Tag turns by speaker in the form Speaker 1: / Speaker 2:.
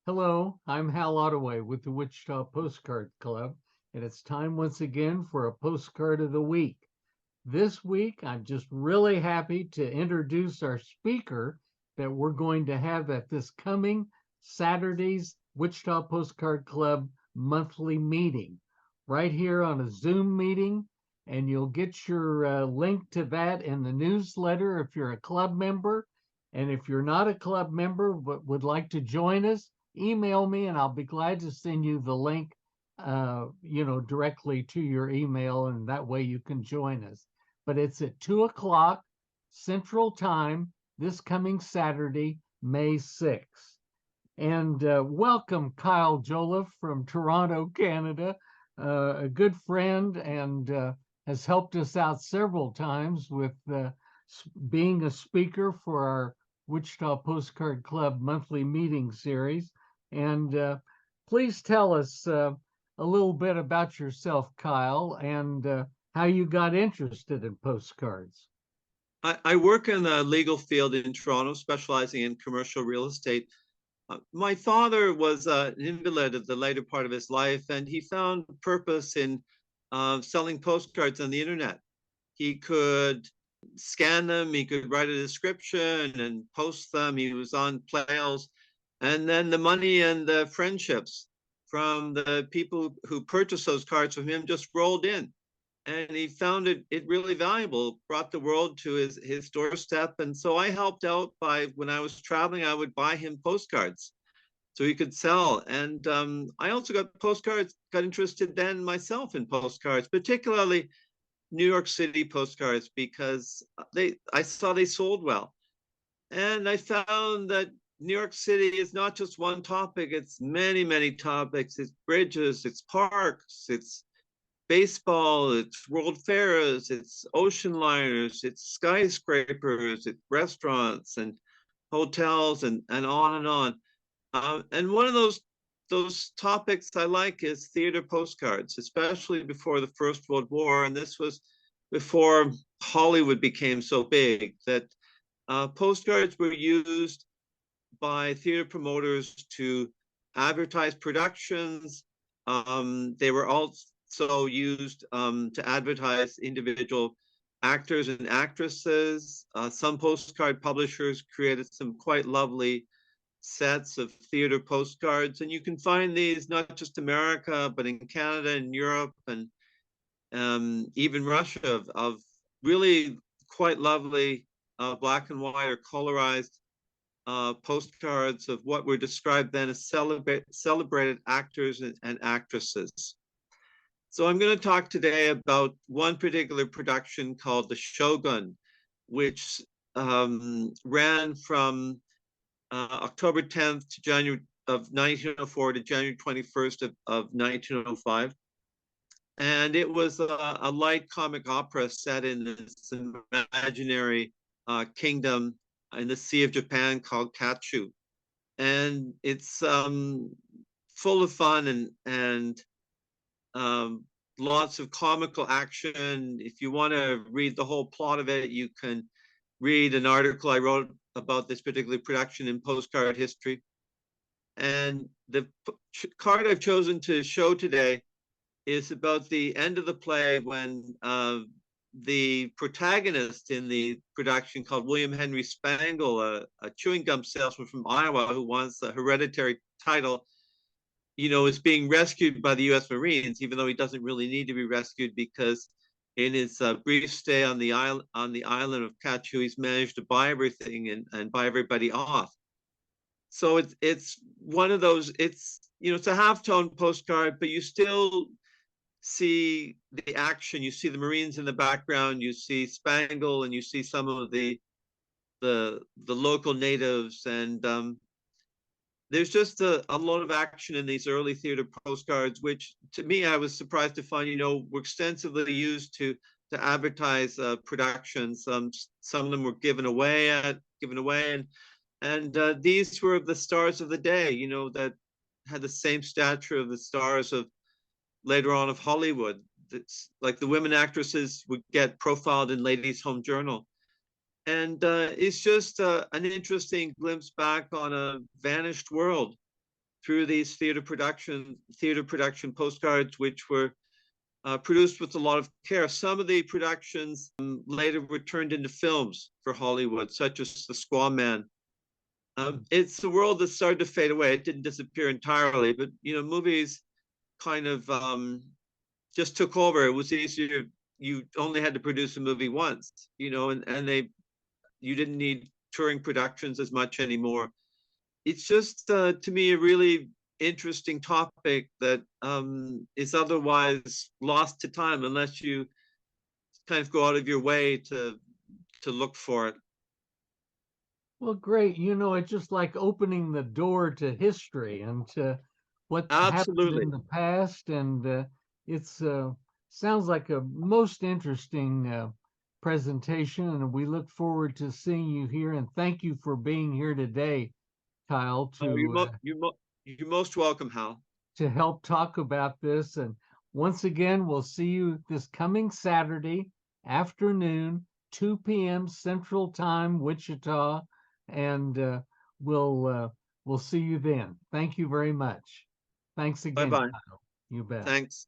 Speaker 1: Hello, I'm Hal Ottaway with the Wichita Postcard Club, and it's time once again for a postcard of the week. This week, I'm just really happy to introduce our speaker that we're going to have at this coming Saturday's Wichita Postcard Club monthly meeting, right here on a Zoom meeting. And you'll get your link to that in the newsletter if you're a club member. And if you're not a club member but would like to join us, email me and I'll be glad to send you the link, directly to your email. And that way you can join us. But it's at 2 o'clock Central Time this coming Saturday, May 6th. And welcome, Kyle Jolliffe from Toronto, Canada, a good friend and has helped us out several times with being a speaker for our Wichita Postcard Club monthly meeting series. And please tell us a little bit about yourself, Kyle, and how you got interested in postcards.
Speaker 2: I work in the legal field in Toronto, specializing in commercial real estate. My father was an invalid at the later part of his life, and he found purpose in selling postcards on the internet. He could scan them, he could write a description and post them. He was on Playals. And then the money and the friendships from the people who purchased those cards from him just rolled in. And he found it really valuable, brought the world to his doorstep. And so I helped out by, when I was traveling, I would buy him postcards so he could sell. And I also got interested then myself in postcards, particularly New York City postcards, because I saw they sold well. And I found that New York City is not just one topic, it's many, many topics. It's bridges, it's parks, it's baseball, it's world fairs, it's ocean liners, it's skyscrapers, it's restaurants and hotels and on and on. And one of those topics I like is theater postcards, especially before the First World War. And this was before Hollywood became so big that postcards were used by theater promoters to advertise productions. They were also used to advertise individual actors and actresses. Some postcard publishers created some quite lovely sets of theater postcards, and you can find these not just America, but in Canada and Europe and even Russia, of really quite lovely black and white or colorized postcards of what were described then as celebrated actors and actresses. So I'm going to talk today about one particular production called the Sho-Gun, which ran from October 10th to January of 1904 to January 21st of 1905. And it was a light comic opera set in this imaginary kingdom in the Sea of Japan called Kachu. And it's full of fun and lots of comical action. If you want to read the whole plot of it, you can read an article I wrote about this particular production in Postcard History. And the card I've chosen to show today is about the end of the play when the protagonist in the production, called William Henry Spangle, a chewing gum salesman from Iowa who wants a hereditary title, is being rescued by the U.S. Marines, even though he doesn't really need to be rescued, because in his brief stay on the island of Kachu, he's managed to buy everything and buy everybody off. So it's one of those. It's a halftone postcard, but you still see the action. You see the Marines in the background. You see Spangle, and you see some of the local natives, and there's just a lot of action in these early theater postcards, which to me, I was surprised to find, were extensively used to advertise productions. Some of them were given away, and these were the stars of the day, that had the same stature of the stars of later on of Hollywood. It's like the women actresses would get profiled in Ladies' Home Journal. And it's just an interesting glimpse back on a vanished world. through these theater production postcards, which were produced with a lot of care. Some of the productions later were turned into films for Hollywood, such as The Squaw Man. It's a world that started to fade away. It didn't disappear entirely, but movies kind of just took over. It was easier. You only had to produce a movie once, and you didn't need touring productions as much anymore. It's just to me a really interesting topic that is otherwise lost to time unless you kind of go out of your way to look for it.
Speaker 1: Well, great. It's just like opening the door to history and to what happened
Speaker 2: Absolutely.
Speaker 1: in the past. And it's sounds like a most interesting presentation. And we look forward to seeing you here. And thank you for being here today, Kyle,
Speaker 2: Oh, you're most welcome, Hal.
Speaker 1: to help talk about this. And once again, we'll see you this coming Saturday afternoon, 2 p.m. Central Time, Wichita, and we'll see you then. Thank you very much. Thanks again,
Speaker 2: Bye-bye.
Speaker 1: Kyle. You bet.
Speaker 2: Thanks.